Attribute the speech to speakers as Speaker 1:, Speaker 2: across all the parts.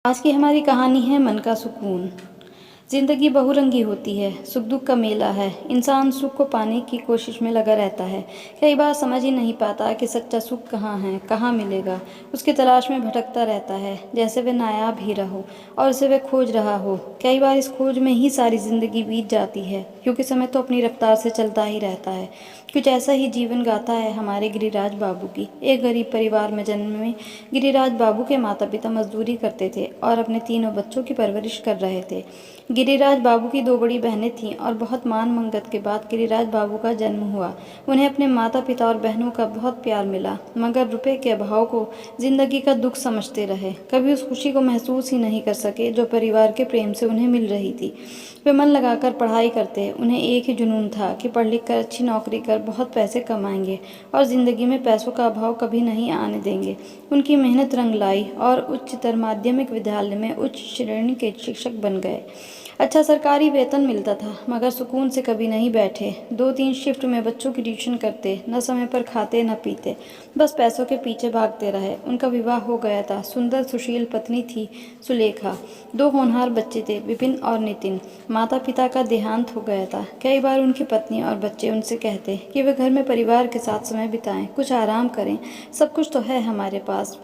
Speaker 1: आज की हमारी कहानी है मन का सुकून। जिंदगी बहुरंगी होती है, सुख दुख का मेला है। इंसान सुख को पाने की कोशिश में लगा रहता है। कई बार समझ ही नहीं पाता कि सच्चा सुख कहाँ है, कहाँ मिलेगा। उसकी तलाश में भटकता रहता है, जैसे वह नायाब हीरा हो और उसे वह खोज रहा हो। कई बार इस खोज में ही सारी जिंदगी बीत जाती है, क्योंकि समय तो अपनी रफ्तार से चलता ही रहता है। कुछ ऐसा ही जीवन गाथा है हमारे गिरिराज बाबू की। एक गरीब परिवार में जन्मे गिरिराज बाबू के माता पिता मजदूरी करते थे और अपने तीनों बच्चों की परवरिश कर रहे थे। गिरिराज बाबू की दो बड़ी बहनें थीं और बहुत मान मंगत के बाद गिरिराज बाबू का जन्म हुआ। उन्हें अपने माता पिता और बहनों का बहुत प्यार मिला, मगर रुपए के अभाव को जिंदगी का दुख समझते रहे। कभी उस खुशी को महसूस ही नहीं कर सके जो परिवार के प्रेम से उन्हें मिल रही थी। वे मन लगाकर पढ़ाई करते। उन्हें एक ही जुनून था कि पढ़ लिख कर अच्छी नौकरी कर बहुत पैसे कमाएंगे और ज़िंदगी में पैसों का अभाव कभी नहीं आने देंगे। उनकी मेहनत रंग लाई और उच्चतर माध्यमिक विद्यालय में उच्च श्रेणी के शिक्षक बन गए। अच्छा सरकारी वेतन मिलता था, मगर सुकून से कभी नहीं बैठे। 2-3 शिफ्ट में बच्चों की ट्यूशन करते, न समय पर खाते न पीते, बस पैसों के पीछे भागते रहे। उनका विवाह हो गया था। सुंदर सुशील पत्नी थी सुलेखा। 2 होनहार बच्चे थे, विपिन और नितिन। माता पिता का देहांत हो गया था। कई बार उनकी पत्नी और बच्चे उनसे कहते कि वे घर में परिवार के साथ समय बिताएं, कुछ आराम करें, सब कुछ तो है हमारे पास।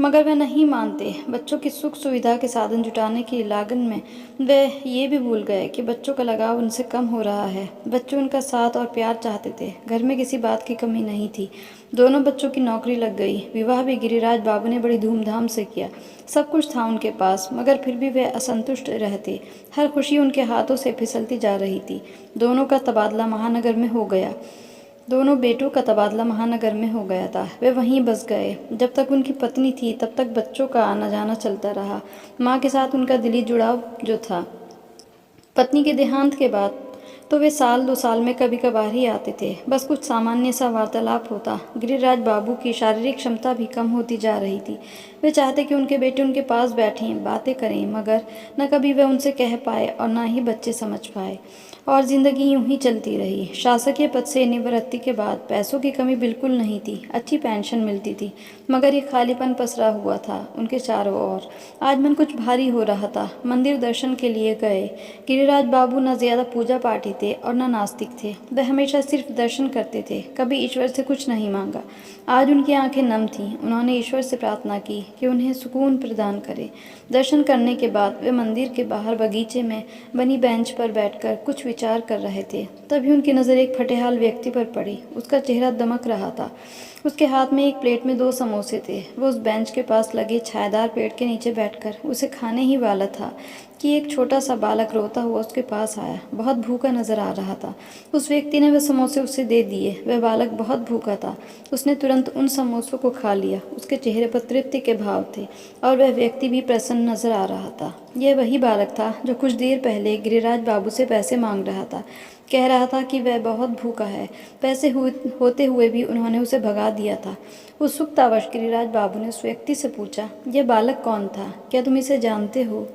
Speaker 1: मगर वे नहीं मानते। बच्चों की सुख सुविधा के साधन जुटाने की लागन में वे ये भी भूल गए कि बच्चों का लगाव उनसे कम हो रहा है। बच्चे उनका साथ और प्यार चाहते थे। घर में किसी बात की कमी नहीं थी। दोनों बच्चों की नौकरी लग गई। विवाह भी गिरिराज बाबू ने बड़ी धूमधाम से किया। सब कुछ था उनके पास, मगर फिर भी वे असंतुष्ट रहते। हर खुशी उनके हाथों से फिसलती जा रही थी। दोनों का तबादला महानगर में हो गया। दोनों बेटों का तबादला महानगर में हो गया था। वे वहीं बस गए। जब तक उनकी पत्नी थी तब तक बच्चों का आना जाना चलता रहा। माँ के साथ उनका दिली जुड़ाव जो था, पत्नी के देहांत के बाद तो वे साल 2 साल में कभी कभार ही आते थे। बस कुछ सामान्य सा वार्तालाप होता। गिरिराज बाबू की शारीरिक क्षमता भी कम होती जा रही थी। वे चाहते कि उनके बेटे उनके पास बैठें, बातें करें, मगर न कभी वे उनसे कह पाए और न ही बच्चे समझ पाए। और जिंदगी यूं ही चलती रही। शासकीय पद से निवृत्ति के बाद पैसों की कमी बिल्कुल नहीं थी। अच्छी पेंशन मिलती थी, मगर एक खालीपन पसरा हुआ था उनके चारों ओर। आज मन कुछ भारी हो रहा था। मंदिर दर्शन के लिए गए। गिरिराज बाबू न ज्यादा पूजा पाठी थे और न नास्तिक थे। वे हमेशा सिर्फ दर्शन करते थे, कभी ईश्वर से कुछ नहीं मांगा। आज उनकी आंखें नम थीं। उन्होंने ईश्वर से प्रार्थना की कि उन्हें सुकून प्रदान करे। दर्शन करने के बाद वे मंदिर के बाहर बगीचे में बनी बेंच पर बैठकर कुछ विचार कर रहे थे। तभी उनकी नज़र एक फटेहाल व्यक्ति पर पड़ी। उसका चेहरा दमक रहा था। उसके हाथ में एक प्लेट में 2 समोसे थे। वो उस बेंच के पास लगे छायादार पेड़ के नीचे बैठकर उसे खाने ही वाला था कि एक छोटा सा बालक रोता हुआ उसके पास आया। बहुत भूखा नजर आ रहा था। उस व्यक्ति ने वह समोसे उसे दे दिए। वह बालक बहुत भूखा था। उसने तुरंत उन समोसों को खा लिया। उसके चेहरे पर तृप्ति के भाव थे और वह व्यक्ति भी प्रसन्न नजर आ रहा था। यह वही बालक था जो कुछ देर पहले गिरिराज बाबू से पैसे मांग रहा था। कह रहा था कि वह बहुत भूखा है। पैसे होते हुए भी उन्होंने उसे भगा दिया था। उत्सुकतावश गिरिराज बाबू ने उस व्यक्ति से पूछा, यह बालक कौन था? क्या तुम इसे जानते हो?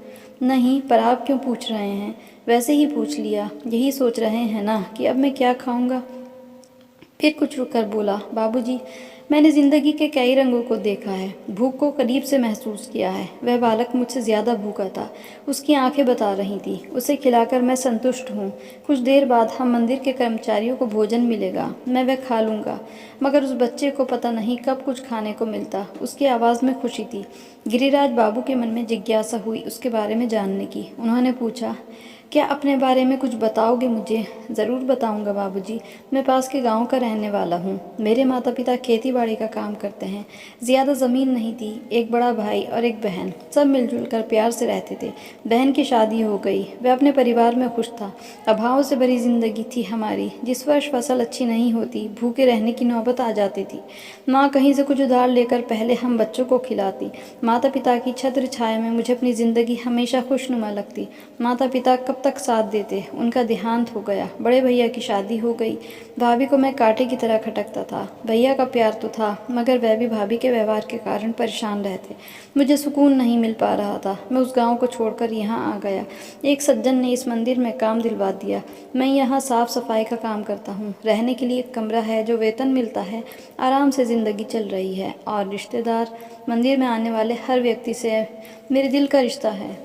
Speaker 1: नहीं, पर आप क्यों पूछ रहे हैं? वैसे ही पूछ लिया। यही सोच रहे हैं ना कि अब मैं क्या खाऊंगा? फिर कुछ रुक कर बोला, बाबूजी, मैंने जिंदगी के कई रंगों को देखा है, भूख को करीब से महसूस किया है। वह बालक मुझसे ज़्यादा भूखा था। उसकी आंखें बता रही थी। उसे खिलाकर मैं संतुष्ट हूँ। कुछ देर बाद हम मंदिर के कर्मचारियों को भोजन मिलेगा, मैं वह खा लूँगा। मगर उस बच्चे को पता नहीं कब कुछ खाने को मिलता। उसकी आवाज़ में खुशी थी। गिरिराज बाबू के मन में जिज्ञासा हुई उसके बारे में जानने की। उन्होंने पूछा, क्या अपने बारे में कुछ बताओगे मुझे? ज़रूर बताऊंगा बाबूजी। मैं पास के गांव का रहने वाला हूँ। मेरे माता पिता खेती बाड़ी का काम करते हैं। ज़्यादा ज़मीन नहीं थी। एक बड़ा भाई और एक बहन, सब मिलजुल कर प्यार से रहते थे। बहन की शादी हो गई। वह अपने परिवार में खुश था। अभाव से भरी जिंदगी थी हमारी। जिस वर्ष फसल अच्छी नहीं होती, भूखे रहने की नौबत आ जाती थी। माँ कहीं से कुछ उधार लेकर पहले हम बच्चों को खिलाती। माता पिता की छत्र छाया में मुझे अपनी ज़िंदगी हमेशा खुशनुमा लगती। माता पिता कब कब तक साथ देते। उनका देहांत हो गया, बड़े भैया की शादी हो गई। भाभी को मैं कांटे की तरह खटकता था। भैया का प्यार तो था, मगर वह भी भाभी के व्यवहार के कारण परेशान रहते। मुझे सुकून नहीं मिल पा रहा था। मैं उस गांव को छोड़कर यहाँ आ गया। एक सज्जन ने इस मंदिर में काम दिलवा दिया। मैं यहाँ साफ सफाई का काम करता हूँ। रहने के लिए एक कमरा है, जो वेतन मिलता है। आराम से ज़िंदगी चल रही है। और रिश्तेदार, मंदिर में आने वाले हर व्यक्ति से मेरे दिल का रिश्ता है।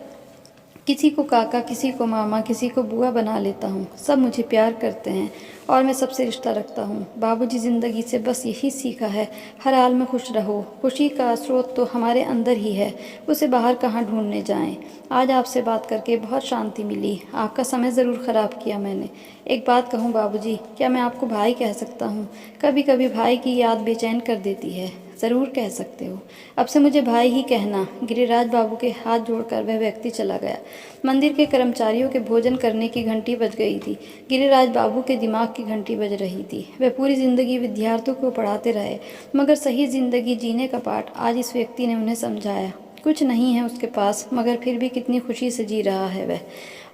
Speaker 1: किसी को काका, किसी को मामा, किसी को बुआ बना लेता हूँ। सब मुझे प्यार करते हैं और मैं सबसे रिश्ता रखता हूँ। बाबूजी ज़िंदगी से बस यही सीखा है, हर हाल में खुश रहो। खुशी का स्रोत तो हमारे अंदर ही है, उसे बाहर कहाँ ढूंढने जाएं। आज आपसे बात करके बहुत शांति मिली। आपका समय ज़रूर ख़राब किया मैंने। एक बात कहूँ बाबूजी, क्या मैं आपको भाई कह सकता हूँ? कभी कभी भाई की याद बेचैन कर देती है। ज़रूर कह सकते हो। अब से मुझे भाई ही कहना। गिरिराज बाबू के हाथ जोड़कर वह व्यक्ति चला गया। मंदिर के कर्मचारियों के भोजन करने की घंटी बज गई थी। गिरिराज बाबू के दिमाग की घंटी बज रही थी। वह पूरी ज़िंदगी विद्यार्थियों को पढ़ाते रहे, मगर सही ज़िंदगी जीने का पाठ आज इस व्यक्ति ने उन्हें समझाया। कुछ नहीं है उसके पास, मगर फिर भी कितनी खुशी से जी रहा है वह।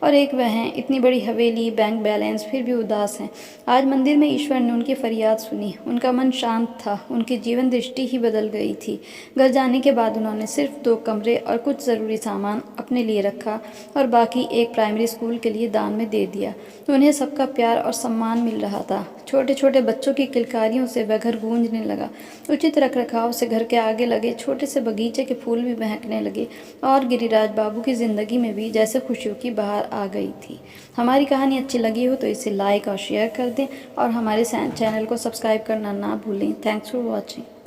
Speaker 1: और एक वह हैं, इतनी बड़ी हवेली, बैंक बैलेंस, फिर भी उदास हैं। आज मंदिर में ईश्वर ने उनकी फरियाद सुनी। उनका मन शांत था, उनकी जीवन दृष्टि ही बदल गई थी। घर जाने के बाद उन्होंने सिर्फ 2 कमरे और कुछ ज़रूरी सामान अपने लिए रखा और बाकी एक प्राइमरी स्कूल के लिए दान में दे दिया। उन्हें सबका प्यार और सम्मान मिल रहा था। छोटे छोटे बच्चों की किलकारियों से वह घर गूंजने लगा। उचित रखरखाव से घर के आगे लगे छोटे से बगीचे के फूल भी महकने लगे और गिरिराज बाबू की ज़िंदगी में भी जैसे खुशियों की बहार आ गई थी। हमारी कहानी अच्छी लगी हो तो इसे लाइक और शेयर कर दें और हमारे चैनल को सब्सक्राइब करना ना भूलें। Thanks for watching.